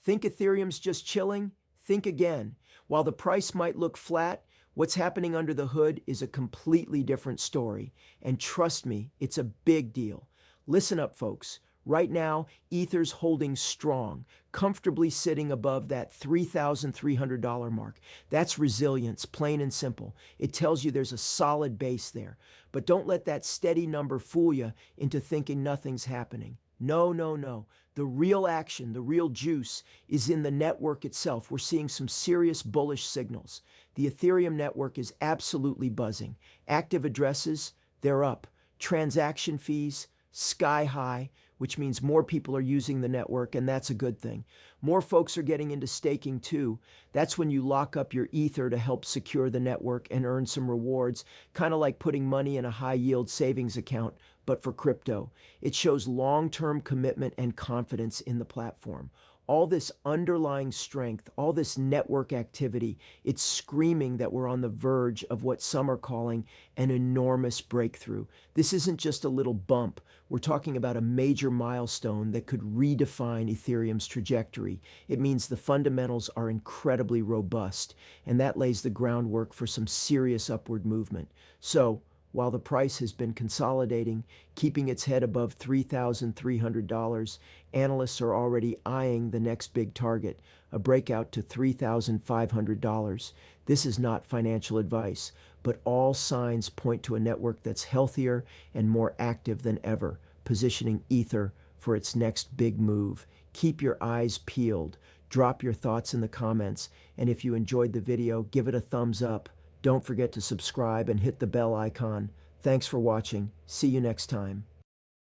Think Ethereum's just chilling? Think again. While the price might look flat, what's happening under the hood is a completely different story. And trust me, it's a big deal. Listen up, folks. Right now, Ether's holding strong, comfortably sitting above that $3,300 mark. That's resilience, plain and simple. It tells you there's a solid base there. But don't let that steady number fool you into thinking nothing's happening. No, no, no. The real action, the real juice is in the network itself. We're seeing some serious bullish signals. The Ethereum network is absolutely buzzing. Active addresses, they're up. Transaction fees, sky high, which means more people are using the network, and that's a good thing. More folks are getting into staking too. That's when you lock up your Ether to help secure the network and earn some rewards, kind of like putting money in a high-yield savings account, but for crypto. It shows long-term commitment and confidence in the platform. All this underlying strength, all this network activity, it's screaming that we're on the verge of what some are calling an enormous breakthrough. This isn't just a little bump. We're talking about a major milestone that could redefine Ethereum's trajectory. It means the fundamentals are incredibly robust, and that lays the groundwork for some serious upward movement. So, while the price has been consolidating, keeping its head above $3,300, analysts are already eyeing the next big target, a breakout to $3,500. This is not financial advice, but all signs point to a network that's healthier and more active than ever, positioning Ether for its next big move. Keep your eyes peeled. Drop your thoughts in the comments, and if you enjoyed the video, give it a thumbs up. Don't forget to subscribe and hit the bell icon. Thanks for watching. See you next time.